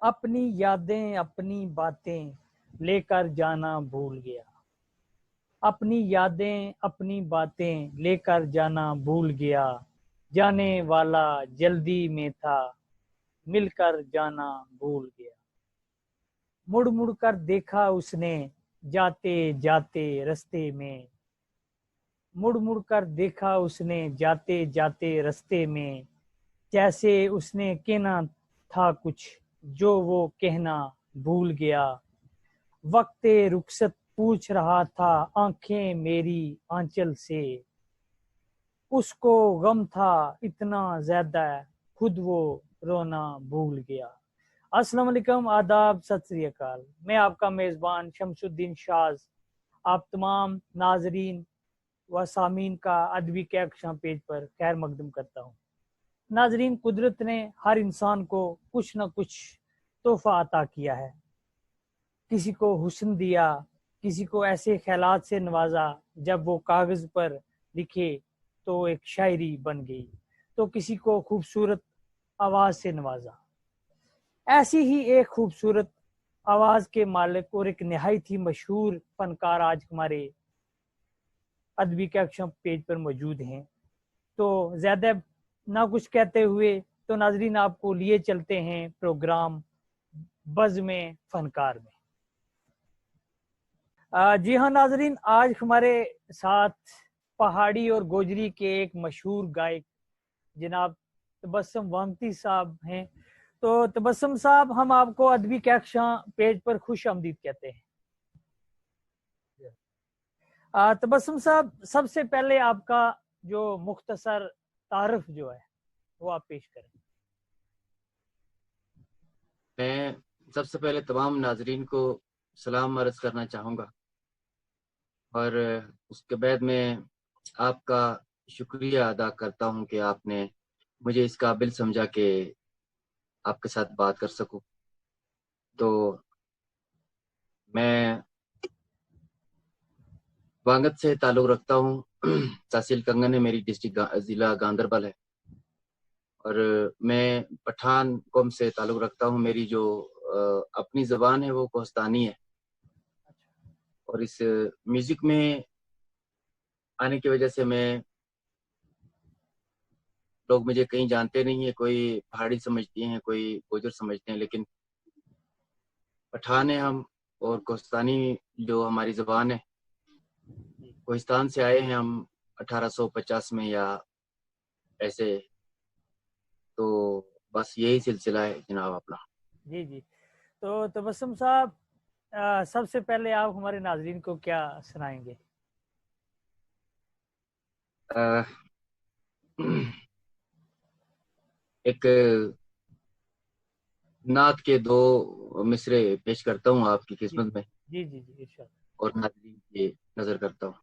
अपनी यादें अपनी बातें लेकर जाना भूल गया। अपनी यादें अपनी बातें लेकर जाना भूल गया। जाने वाला जल्दी में था, मिलकर जाना भूल गया। मुड़ मुड़ कर देखा उसने जाते जाते रास्ते में। मुड़ मुड़ कर देखा उसने जाते जाते रास्ते में। जैसे उसने कहना था कुछ जो वो कहना भूल गया। वक्ते रुखसत पूछ रहा था आंखें मेरी आंचल से। उसको गम था इतना ज्यादा खुद वो रोना भूल गया। अस्सलाम वालेकुम, आदाब, सत श्री अकाल। मैं आपका मेजबान शमसुद्दीन शाज आप तमाम नाजरीन व सामीन का अदबी कैक्शन पेज पर खैर मकदम करता हूँ। नाजरीन, कुदरत ने हर इंसान को कुछ न कुछ तोहफा अता किया है। किसी को हुस्न दिया, किसी को ऐसे ख्यालात से नवाजा जब वो कागज पर लिखे तो एक शायरी बन गई, तो किसी को खूबसूरत आवाज से नवाजा। ऐसी ही एक खूबसूरत आवाज के मालिक और एक निहायत ही मशहूर फनकार आज हमारे अदबी कैक्शन पेज पर मौजूद हैं। तो ज्यादा ना कुछ कहते हुए तो नाजरीन आपको लिए चलते हैं प्रोग्राम बज़ में फनकार में। जी हाँ नाजरीन, आज हमारे साथ पहाड़ी और गोजरी के एक मशहूर गायक जनाब तबस्सुम वामती साहब हैं। तो तबस्सुम साहब, हम आपको अदबी कैक्शन पेज पर खुश आमदीद कहते हैं। तबस्सुम साहब, सबसे पहले आपका जो मुख्तसर तारुफ जो है वो आप पेश करें। मैं सबसे पहले तमाम नाजरीन को सलाम अर्ज करना चाहूँगा और उसके बाद मैं आपका शुक्रिया अदा करता हूँ कि आपने मुझे इस काबिल समझा कि आपके साथ बात कर सकूं। तो मैं वांगत से ताल्लुक़ रखता हूँ। तहसील कंगन है मेरी, डिस्ट्रिक्ट ज़िला गांदरबल है। और मैं पठान कौम से ताल्लुक़ रखता हूँ। मेरी जो अपनी ज़बान है वो कोहस्तानी है। और इस म्यूज़िक में आने की वजह से लोग मुझे कहीं जानते नहीं है। कोई पहाड़ी समझते हैं, कोई गोजर समझते हैं, लेकिन पठान है हम। और कोहस्तानी जो हमारी ज़बान है, कोहिस्तान से आए हैं हम 1850 में या ऐसे। तो बस यही सिलसिला है जनाब अपना। जी जी। तो तबस्सुम साहब, सबसे पहले आप हमारे नाजरीन को क्या सुनाएंगे? अ, एक नात के दो मिसरे पेश करता हूँ आपकी जी खिदमत में जी जी जी, इरशाद। और नाज़रीन की नजर करता हूँ।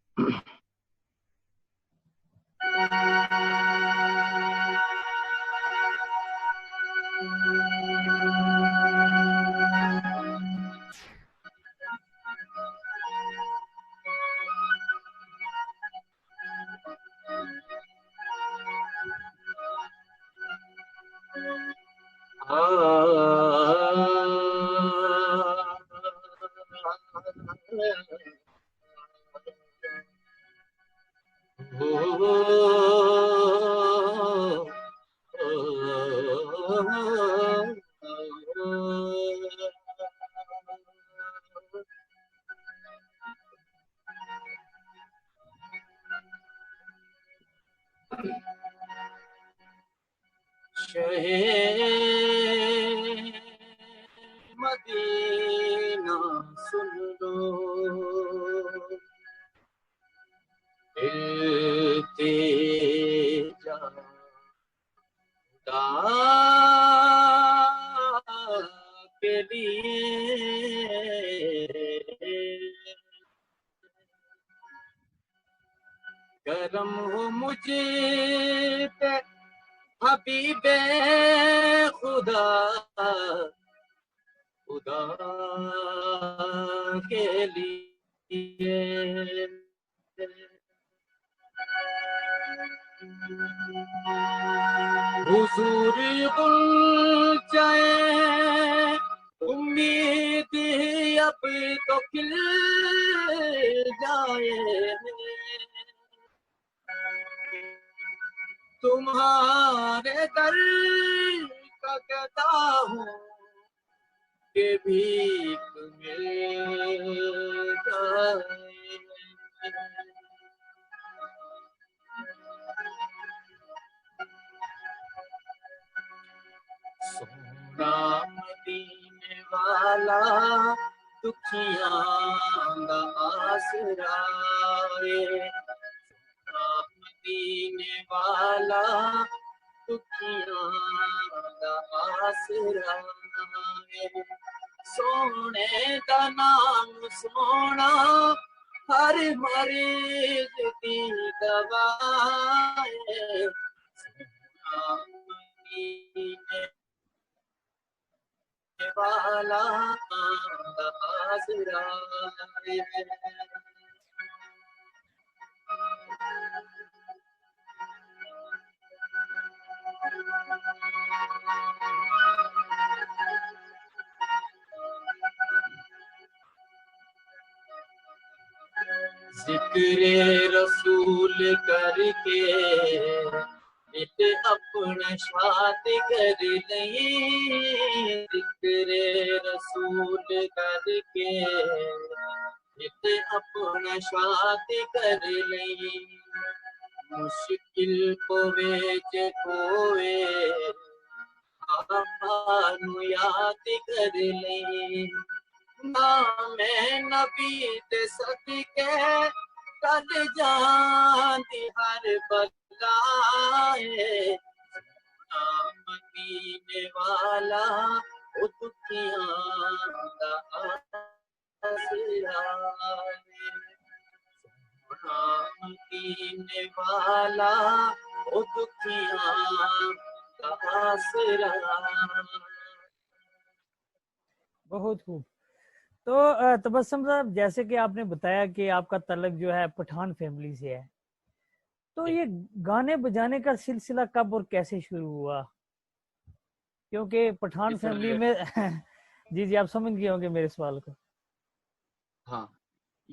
शहे मदीना सुन लो, इल्तिजा के लिए करम हो मुझे पे हबीबे खुदा, खुदा के लिए हुजूर गुल जाए तो खिल जाए, तुम्हारे दर का कहता हूँ कि भीख मिल जाए। सोना मदीने वाला दुखियां दा आसरा है, सोना मदीने वाला दुखियां दा आसरा है। सोने दा नाम सोना हर मरीज दी दवा है, सोना मदीने वाला आसरा है। जिक्रे रसूल करके नित अपना शाद कर लई, जिक्रे रसूल करके नित अपना शाद कर लई। मुश्किल पवे च कोवे आपा नू याद कर लई, ना मैं नबी दे सदके कद जांदी हर बलाए, सोना मदीने वाला ओ दुखियां दा आसरा है, सोना मदीने वाला ओ दुखियां दा आसरा। बहुत खूब। तो तबस्सुम साहब, जैसे कि आपने बताया कि आपका तल्लुक जो है पठान फैमिली से है, तो ये गाने बजाने का सिलसिला कब और कैसे शुरू हुआ? क्योंकि पठान इस फैमिली तरह, में जी जी, आप समझ गए होंगे मेरे सवाल को। हाँ,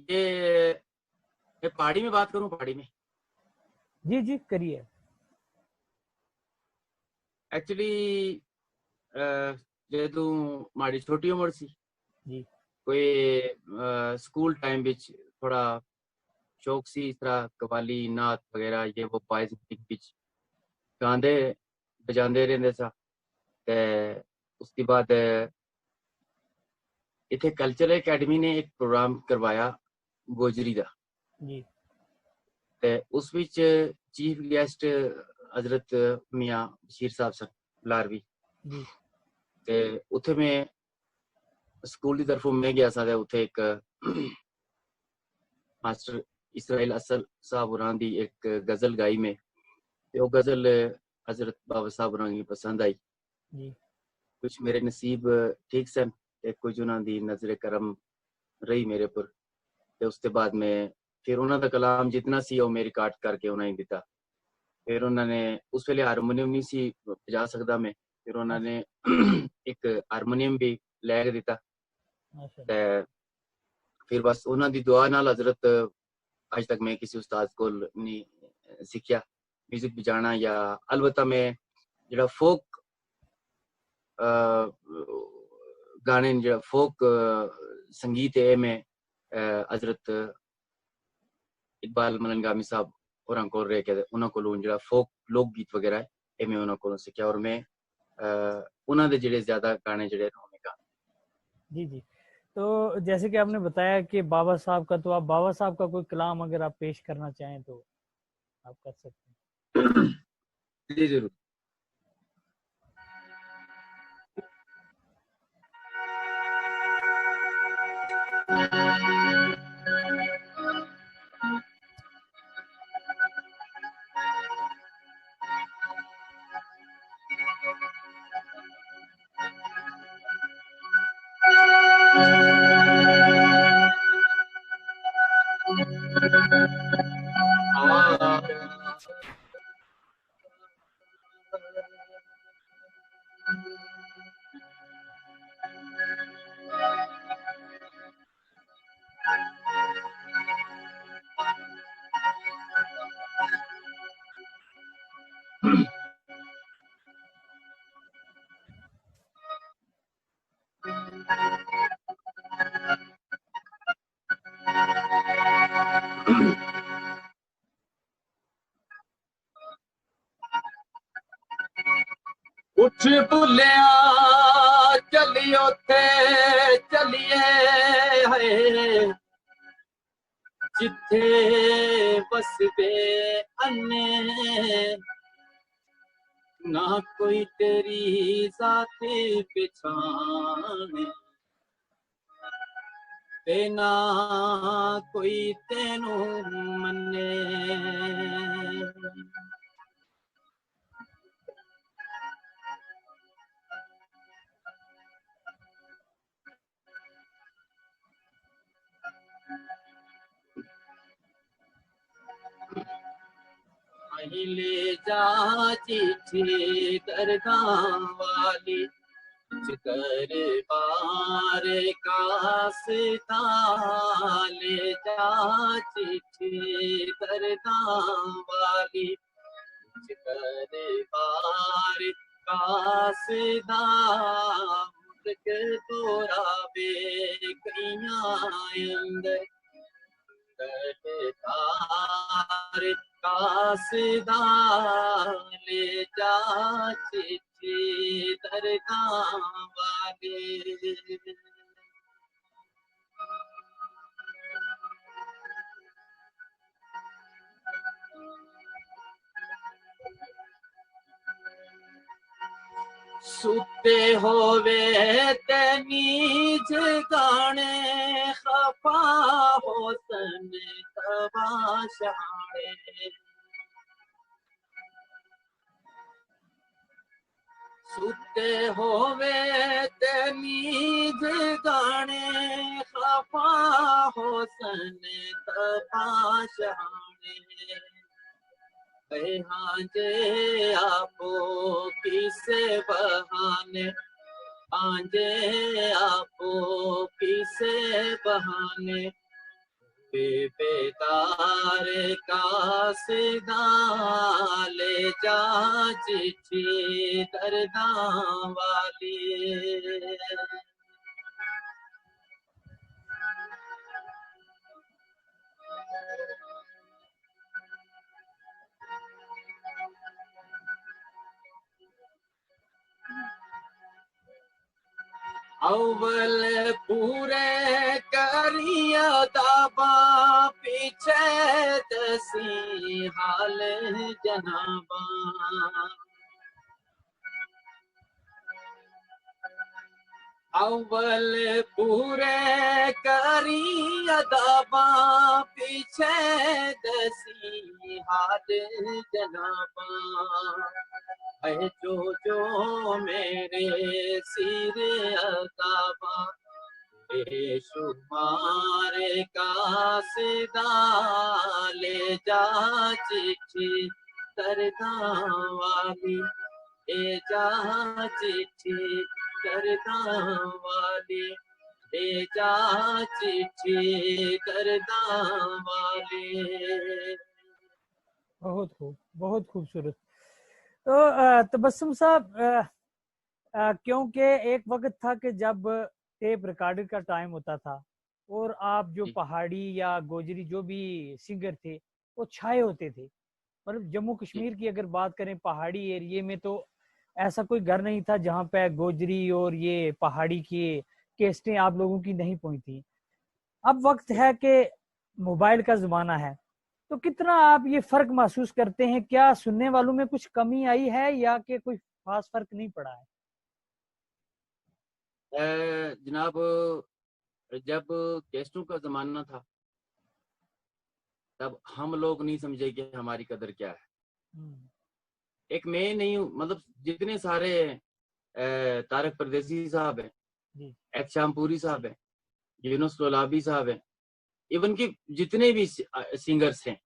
ये पहाड़ी में बात करूं, पहाड़ी में जी जी, करिए। एक्चुअली जेदू माड़ी छोटी उम्र सी, जी कोई स्कूल टाइम विच थोड़ा शौक सी इस तरह कवाली नात वगैरह ये वो पाइज विच गांदे बजांदे रहंदे सा। ते उसके बाद इथे कल्चरल एकेडमी ने एक प्रोग्राम करवाया गोजरी दा, जी ते उस विच चीफ गेस्ट हजरत मियां बशीर साहब सन लारवी, जी ते उत्थे में स्कूल की तरफों मैं गया सा, ते उत्थे एक मास्टर इसराइल असल साहब होरां दी एक गजल गाई में, ते वो गजल हजरत बाबा साहब होरां गी पसंद आई। जी कुछ मेरे नसीब ठीक सन ते कुछ उन्हां दी नजरे करम रही मेरे पर, ते उसके बाद में फिर उन्हां दा कलाम जितना सी वो मेरी काट करके उन्हें दिता। फिर उन्होंने उस वेले हारमोनियम नहीं सी बजा सकदा मैं, फिर उन्होंने एक हारमोनियम भी लै के दिता। ते फिर बस उन्हां दी दुआ नाल हजरत आज तक मैं किसी उस्ताद को नहीं सीखिया म्यूजिक बजाना, या अलबत्ता मैं जेड़ा फोक गाने जेड़ा फोक संगीत है मैं हजरत इकबाल मलंगामी साहब होरां कोल रह के उन्हां कोलों जेड़ा फोक लोक गीत वगैरह है ये मैं उन्हां कोलों सीखिया, और मैं उन्हां दे जेड़े ज्यादा गाने जेड़े मैं गा। जी जी। तो जैसे कि आपने बताया कि बाबा साहब का, तो आप बाबा साहब का कोई कलाम अगर आप पेश करना चाहें तो आप कर सकते हैं। जी जरूर। भुलिया चलियो थे चलिए है जिथे बसबे अन्ने ना कोई तेरी जाती पहचान ते ना कोई तेनू मन्ने ले जा चिट्ठी दरगाह वाली जिकर बार कासता ले जा चिट्ठी दरगाह वाली जिकर बार कासदा मुल्क तोरा बे कइयां अंदर तार कासदा ले जा चिट्ठी दरगाह वाले सुते होवे ते नीज गाने खफा होसन तमाशाए सुते होवे ते नीज गाने खफा होसन तमाशाए हांजे आपो किसे बहाने आंजे आपो किसे बहाने बेदार कासदा ले जा चिट्ठी दरगाह वाली अव्वल पूरे करिया दाबा पीछे दसी हाल जनाबा अव्वल पूरे करिया दाबा पीछे दसी हाल जनाबा जो मेरे सिर अताबा बेशुमार कासदा ले जा चिट्ठी दरगाह वाली ले जा चिट्ठी दरगाह वाली ले जा चिट्ठी दरगाह वाली। बहुत खूबसूरत। तो तबस्सुम साहब, क्योंकि एक वक्त था कि जब टेप रिकॉर्डर का टाइम होता था और आप जो पहाड़ी या गोजरी जो भी सिंगर थे वो छाए होते थे, मतलब जम्मू कश्मीर की अगर बात करें पहाड़ी एरिया में तो ऐसा कोई घर नहीं था जहाँ पे गोजरी और ये पहाड़ी की कैसेटें आप लोगों की नहीं पहुंची। अब वक्त है कि मोबाइल का जमाना है, तो कितना आप ये फर्क महसूस करते हैं? क्या सुनने वालों में कुछ कमी आई है या कि कोई खास फर्क नहीं पड़ा है? जनाब, जब कैसेटों का जमाना था तब हम लोग नहीं समझे कि हमारी कदर क्या है। एक मैं नहीं हूँ, मतलब जितने सारे तारक परदेसी साहब हैं, एच शामपुरी साहब हैं, यूनुस तोलाबी साहब हैं, इवन की जितने भी सिंगर्स हैं,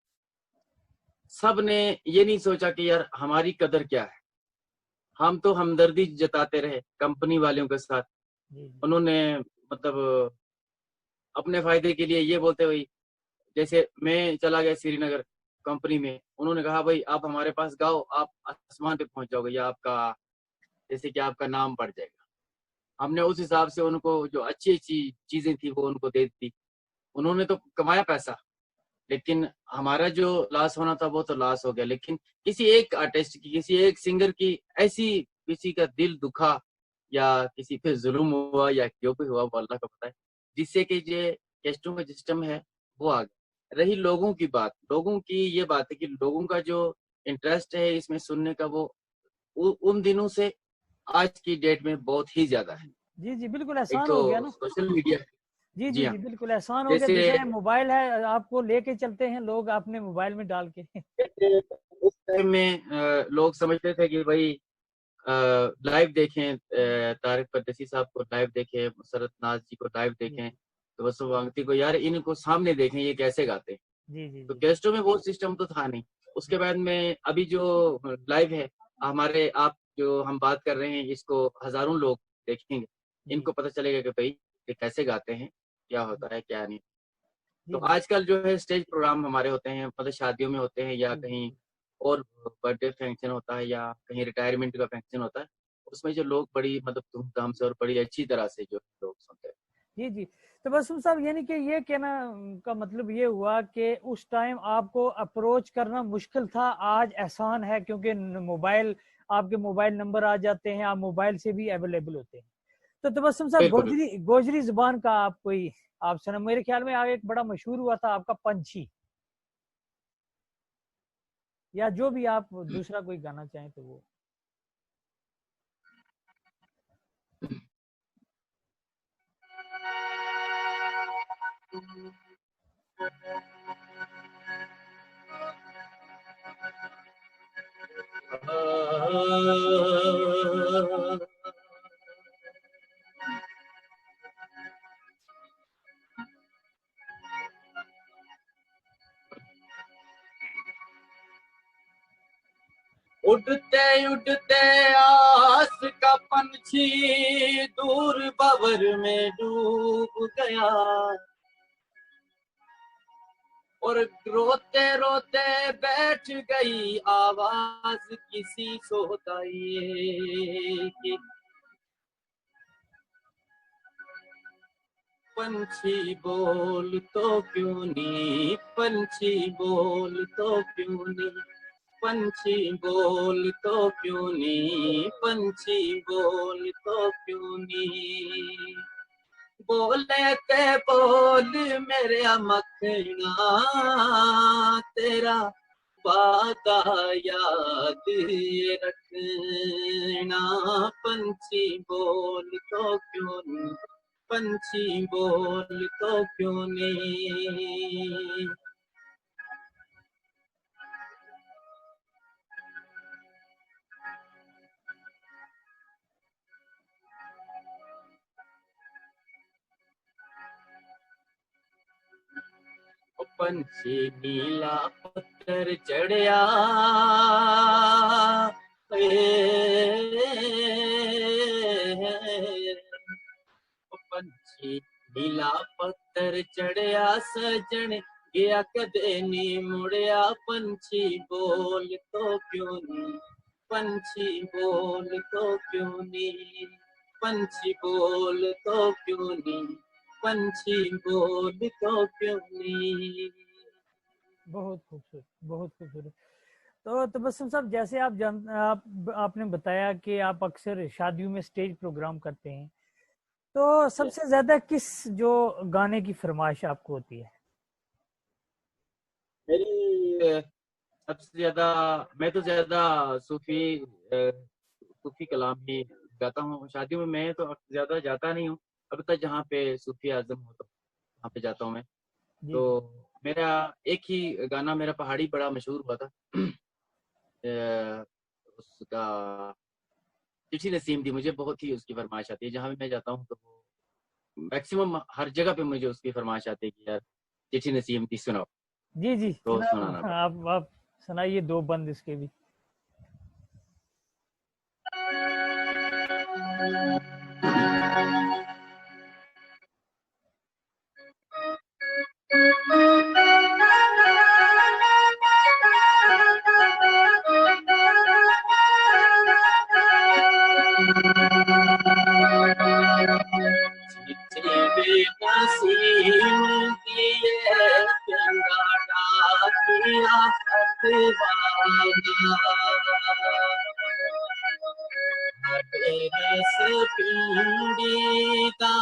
सब ने ये नहीं सोचा कि यार हमारी कदर क्या है। हम तो हमदर्दी जताते रहे कंपनी वालों के साथ। उन्होंने मतलब अपने फायदे के लिए ये बोलते हुए, जैसे मैं चला गया श्रीनगर कंपनी में, उन्होंने कहा भाई आप हमारे पास गाओ, आप आसमान पे पहुंच जाओगे या आपका जैसे कि आपका नाम बढ़ जाएगा। हमने उस हिसाब से उनको जो अच्छी अच्छी चीजें थी वो उनको दे दी। उन्होंने तो कमाया पैसा, लेकिन हमारा जो लॉस होना था वो तो लॉस हो गया। लेकिन किसी एक आर्टिस्ट की, किसी एक सिंगर की ऐसी किसी का दिल दुखा या किसी पे जुल्म हुआ या क्यों भी हुआ, वो अल्लाह को पता है, जिससे कि ये कैस्टों का सिस्टम है वो आ गया। रही लोगों की बात, लोगों की ये बात है कि लोगों का जो इंटरेस्ट है इसमें सुनने का, वो उन दिनों से आज की डेट में बहुत ही ज्यादा है। जी जी बिल्कुल एक एहसान तो हो गया ना। Social media. जी जी जी हाँ। जी बिल्कुल एहसान हो गया, जैसे जैसे मोबाइल है आपको लेके चलते हैं लोग आपने मोबाइल में डाल के। उस टाइम में लोग समझते थे कि भाई लाइव देखें, तारिक परदेसी साहब को लाइव देखें, मुसरत नाज जी को लाइव जी देखें, तो बस वांगती को, यार इनको सामने देखें ये कैसे गाते हैं। जी जी तो जी कैस्टो में वो सिस्टम तो था नहीं। उसके बाद में अभी जो लाइव है, हमारे आप जो हम बात कर रहे हैं इसको हजारों लोग देखेंगे, जी इनको पता चलेगा कि भाई ये कैसे गाते हैं, क्या होता है क्या नहीं। तो जी आजकल जो है स्टेज प्रोग्राम हमारे होते हैं, मतलब शादियों में होते हैं या जी कहीं जी और बर्थडे फंक्शन होता है या कहीं रिटायरमेंट का फंक्शन होता है, उसमें जो लोग बड़ी मतलब धूमधाम से और बड़ी अच्छी तरह से जो लोग सुनते हैं। जी जी। तो बस साहब यानी कि ये कहना का मतलब ये हुआ कि उस टाइम आपको अप्रोच करना मुश्किल था, आज आसान है क्योंकि मोबाइल, आपके मोबाइल नंबर आ जाते हैं, आप मोबाइल से भी अवेलेबल होते हैं। तो तबस्सुम साहब बिल्कुल बिल्कुल। गोजरी गोजरी जुबान का आप कोई आप सुना, मेरे ख्याल में आगे एक बड़ा मशहूर हुआ था आपका पंछी, या जो भी आप दूसरा कोई गाना चाहें तो वो। उड़ते उड़ते आस का पंछी दूर बवर में डूब गया, और रोते रोते बैठ गई आवाज किसी सोदाई की। पंछी बोल तो क्यों नहीं, पंछी बोल तो क्यों नहीं, पंछी बोल तो क्यों नहीं, पंछी बोल तो क्यों नहीं। बोले ते बोल मेरे मखना, तेरा वादा याद रखना। पंछी बोल तो क्यों नहीं, पंछी बोल तो क्यों नहीं। पंछी नीला पत्थर चढ़िया, पंछी नीला पत्थर चढ़िया सजन गया कदे नी मुड़िया। पंछी बोल तो क्यों नहीं, पंछी बोल तो क्यों नहीं, पंछी बोल तो क्यों नहीं, पंछी बोल तो क्यों नहीं। बहुत खूबसूरत, बहुत खूबसूरत। तो तबस्सुम साहब जैसे आपने बताया कि आप अक्सर शादियों में स्टेज प्रोग्राम करते हैं, तो सबसे ज्यादा किस जो गाने की फरमाइश आपको होती है? मेरी सबसे ज्यादा, मैं तो ज्यादा सूफी कलाम ही गाता हूँ शादियों में। मैं तो ज्यादा जाता नहीं हूँ, अब तक जहाँ पे सूफी आजम हो तो वहाँ पे जाता हूँ मैं। जी तो जी मेरा एक ही गाना मेरा पहाड़ी बड़ा मशहूर हुआ था। उसका चिट्ठी नसीम थी, मुझे बहुत ही उसकी फरमाइश आती है, जहाँ भी मैं जाता हूँ तो मैक्सिमम हर जगह पे मुझे उसकी फरमाइश आती है कि यार चिट्ठी नसीम थी सुनाओ, जी जी तो जनाब, सुनाना पड़ता आप सुनाइए दो बंद इसके भी। पिंडीदा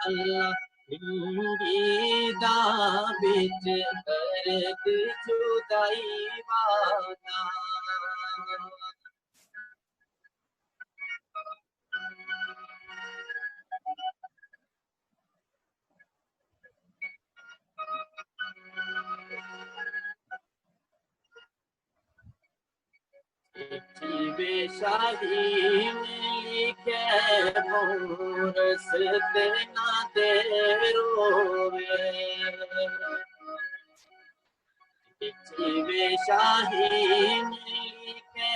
अल्लाह पिंडीदा बिच दर्द जुदाई वादा बेशाही लिखे रसते ना दे रोवे बेशाही लिखे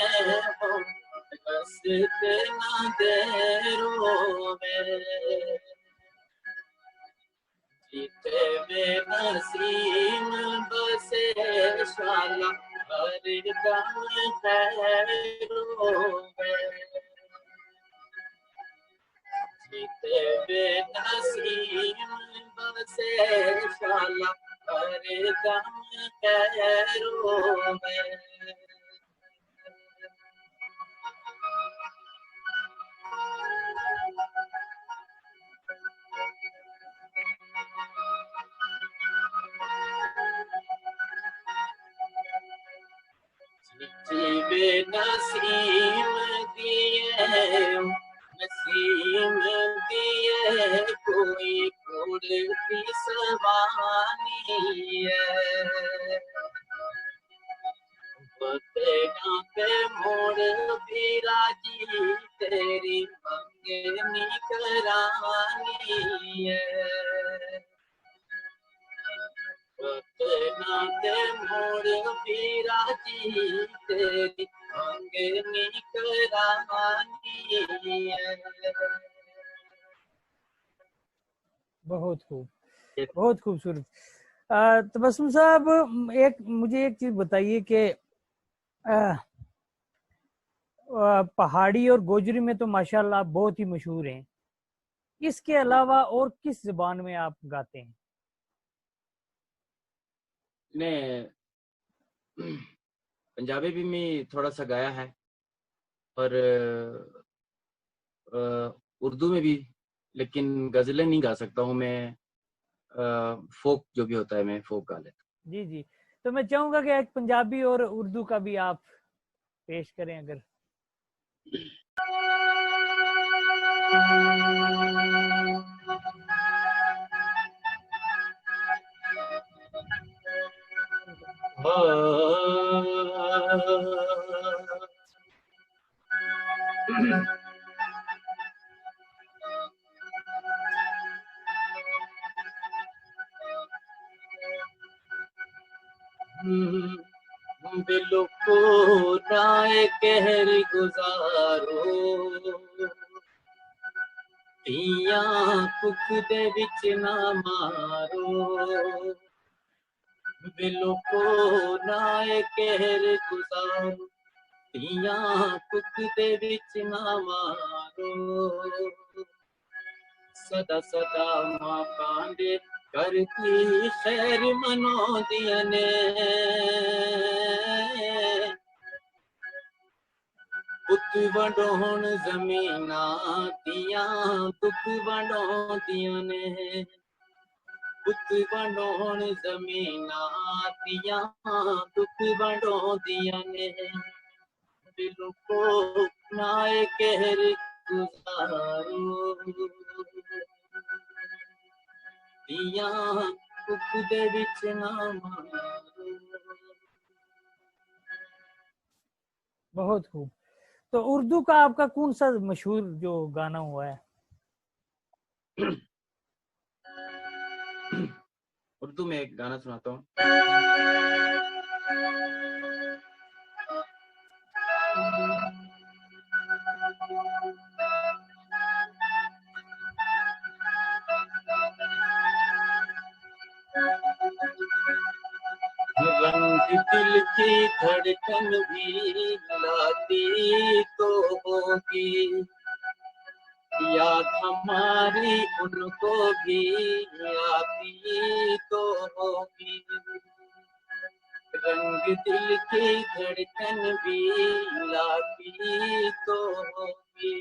रसते ना दे रोवे जीते में नसीम बसे शाला हर दम खैरों में जीते में नसीम बसे शाला हर दम खैरों में जीवे नसीम दिए नसीम दिए कोई उड़ती सवानी है बतेना पे मोड़ भी राजी तेरी मंगनी करानी है बतना ते मोड़ भी राजी तेरी मंगनी करानी है बहुत खूब, बहुत खूबसूरत। तबस्सुम साहब, मुझे एक चीज बताइए कि पहाड़ी और गोजरी में तो माशाल्लाह आप बहुत ही मशहूर हैं, इसके अलावा और किस ज़बान में आप गाते हैं? ने पंजाबी भी मैं थोड़ा सा गाया है और उर्दू में भी, लेकिन गजलें नहीं गा सकता हूँ मैं। फोक जो भी होता है मैं फोक गा लेता हूँ। जी जी, तो मैं चाहूंगा कि एक पंजाबी और उर्दू का भी आप पेश करें अगर। दिलों को राय कहर गुजारो पिया कुख दे विच ना मारो दिलों को राय कहर गुजारो पिया कुख दे विच ना मारो सदा सदा मां कांदे करती खैर मनो दिया ने पुत वंडोण जमीना दिया दुख वंडो दिया ने पुत वंडोण जमीना दिया दुख वंडो दिया ने दिल को नाए कहर गुजारो दिया दुख दे विच ना मारो। बहुत खूब। तो उर्दू का आपका कौन सा मशहूर जो गाना हुआ है? उर्दू में एक गाना सुनाता हूँ। रंग दिल की धड़कन भी लाती तो होगी याद हमारी उनको भी आती तो होगी रंग दिल की धड़कन भी लाती तो होगी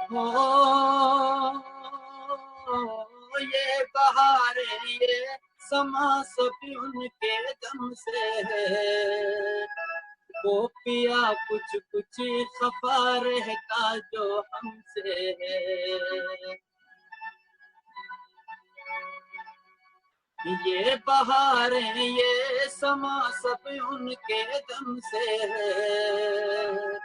हो ये बहारें ये समा सभी उनके दम से है। वो पिया कुछ कुछ खफा रहता जो हमसे है। ये बहारें ये समा सब उनके दम से है।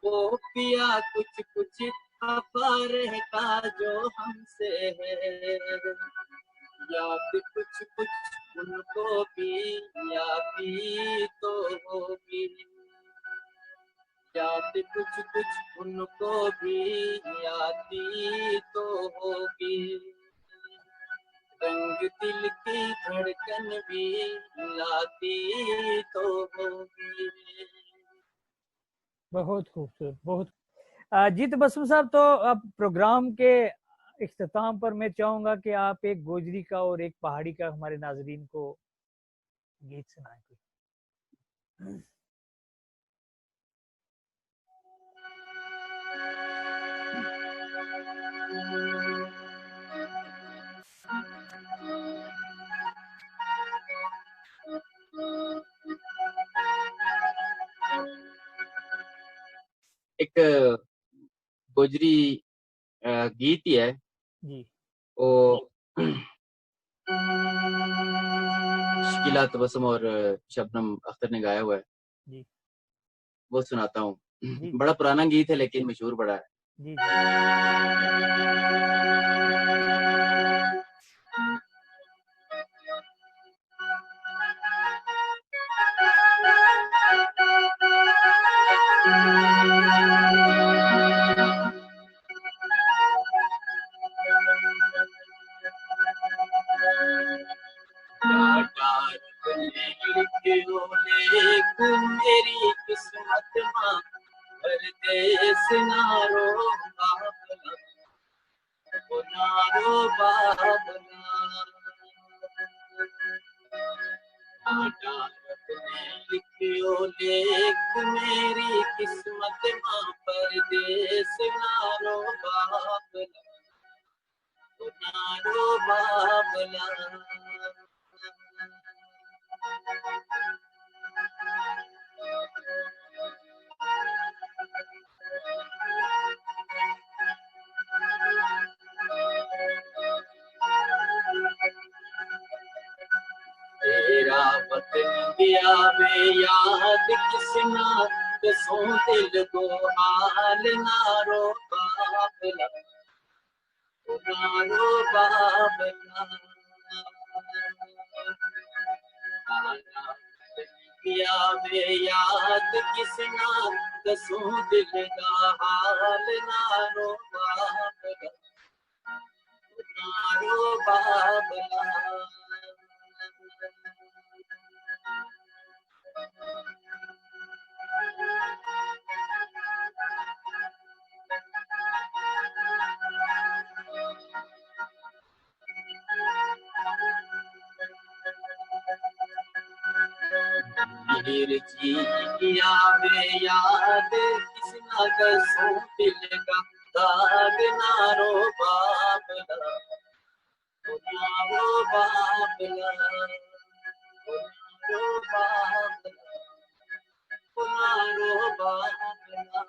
वो पिया कुछ कुछ खफा रहता जो हमसे है। याद कुछ कुछ उनको भी याद तो होगी। याद कुछ कुछ उनको भी याद तो होगी। रंग दिल की धड़कन भी लाती तो होगी। बहुत खूबसूरत, बहुत। जी तो बसु साहब, तो अब प्रोग्राम के इख्तिताम पर मैं चाहूंगा कि आप एक गोजरी का और एक पहाड़ी का हमारे नाजरीन को गीत सुनाएं कोई। एक गोजरी गीत ही है जी वो। शकीला तबस्सुम और शबनम अख्तर ने गाया हुआ है, जी वो सुनाता हूँ। जी बड़ा पुराना गीत है लेकिन मशहूर बड़ा है। जी जी मेरी किस्मत मां परदेस नारो बाबला, नारो बाबला। लिखियो लेख मेरी किस्मत मां परदेस नारो बाबला, नारो बाबला। तेरा वतन गया वे याद किसना, कसों दिल को हाल नारो बाबला, नारो बाबला। गया वे याद किसना, कसों दिल का हाल नारो बाबला, नारो बाबला। हीर जी किया वे याद किसना, कसों दिल का दाग नारो बाबला, नारो बाबला, नारो बाबला, नारो बाबला।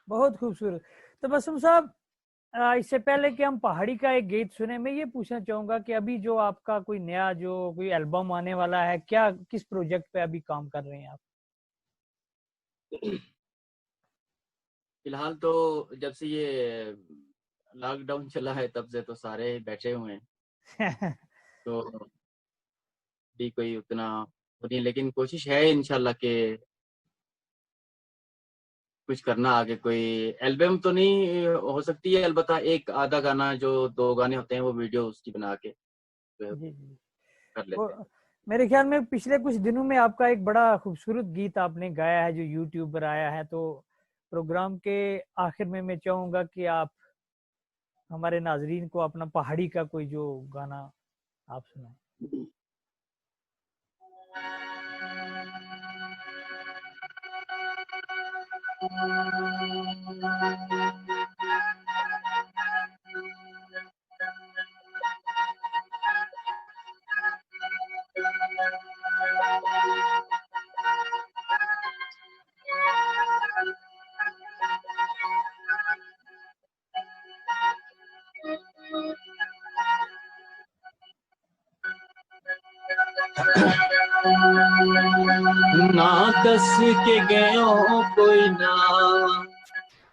बहुत खूबसूरत। तो बसम साहब, इससे पहले कि हम पहाड़ी का एक गीत सुने, मैं ये पूछना चाहूंगा कि अभी जो आपका कोई नया जो कोई एल्बम आने वाला है, क्या किस प्रोजेक्ट पे अभी काम कर रहे हैं आप? फिलहाल तो जब से ये लॉकडाउन चला है तब से तो सारे बैठे हुए हैं, तो भी कोई उतना वो नहीं, लेकिन कोशिश है इंशाल्लाह के कुछ करना आगे। कोई एल्बम तो नहीं हो सकती है, अलबत्ता एक आधा गाना जो 2 गाने होते हैं वो वीडियो उसकी बना के जी जी। कर वो लेते हैं। मेरे ख्याल में पिछले कुछ दिनों में आपका एक बड़ा खूबसूरत गीत आपने गाया है जो यूट्यूब पर आया है, तो प्रोग्राम के आखिर में मैं चाहूंगा कि आप हमारे नाजरीन को अपना पहाड़ी का कोई जो गाना आप सुनाएं। ना दस के गयो कोई नाम,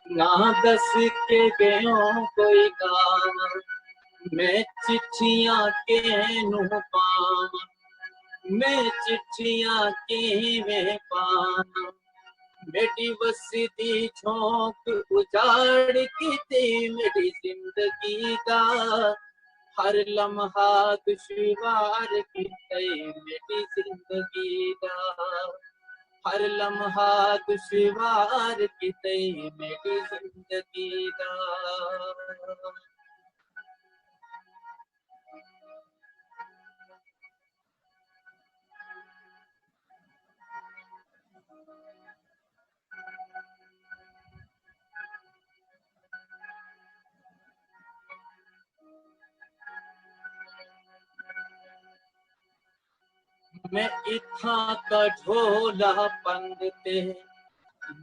ना दस के गयो कोई गाम, मैं चिट्ठियां के नू पावां, मैं चिट्ठियां किवें पावां, मेरी वसदी झोंक उजाड़ कीती मेरी जिंदगी दा, हर लम्हा दुश्वार कीते मेरी जिंदगी दा, हर लम्हा दुश्वार कीते मेरी जिंदगी दा। मैं इत्था का ढोला पंदते,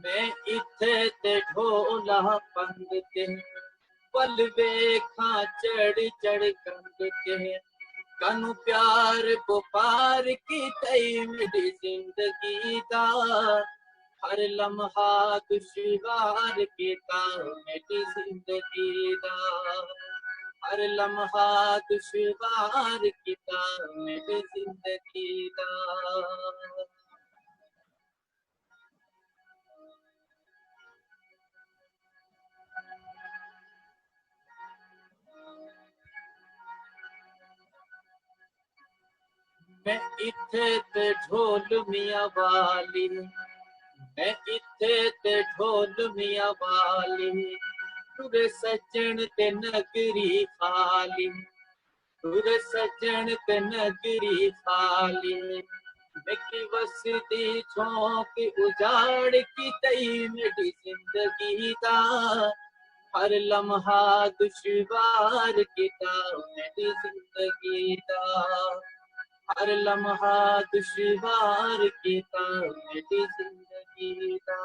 मैं इत्थे ते ढोला पंदते, पल वेखा चढ़ चढ़ कंदते, कनु प्यार बुपार की तई मेरी जिंदगी दा, हर लम्हा दुश्वार कीता मेरी जिंदगी दा, हर लम्हा दुश्वार कीता मेरी जिंदगी दा। मैं इत्थे ते ढोल मियां वाली, मैं इत्थे ते ढोल मियां वाली, तुरे सजन ते नगरी खाली, तुरे सजन ते नगरी खाली, मेरी वसदी झोंक उजाड़ की तई मेरी जिंदगी दा, हर लम्हा दुश्वार कीता मेरी जिंदगी दा, हर लम्हा दुश्वार कीता मेरी जिंदगी दा,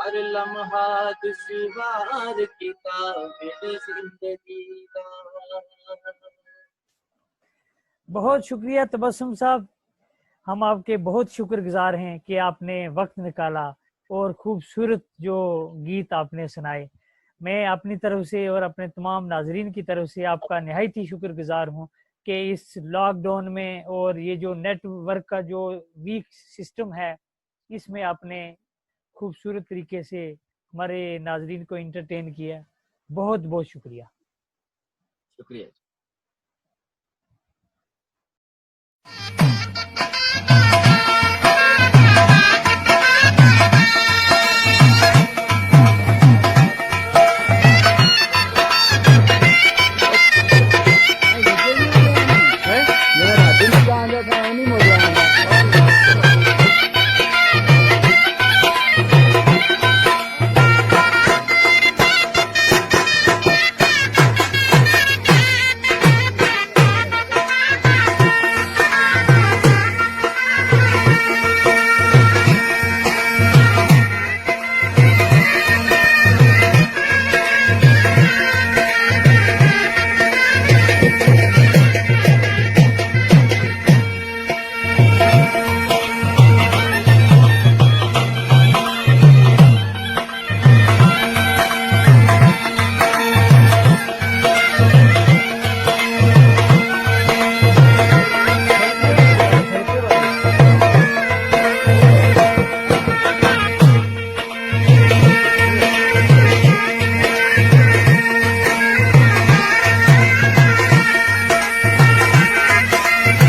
हर लम्हा दुश्वार कीता मेरी जिंदगी दा। बहुत शुक्रिया तबस्सुम साहब, हम आपके बहुत शुक्रगुजार हैं कि आपने वक्त निकाला और खूबसूरत जो गीत आपने सुनाए। मैं अपनी तरफ से और अपने तमाम नाजरीन की तरफ से आपका निहायत ही शुक्रगुजार हूँ कि इस लॉकडाउन में और ये जो नेटवर्क का जो वीक सिस्टम है, इसमें आपने खूबसूरत तरीके से हमारे नाजरीन को इंटरटेन किया। बहुत बहुत शुक्रिया। शुक्रिया। Ini mau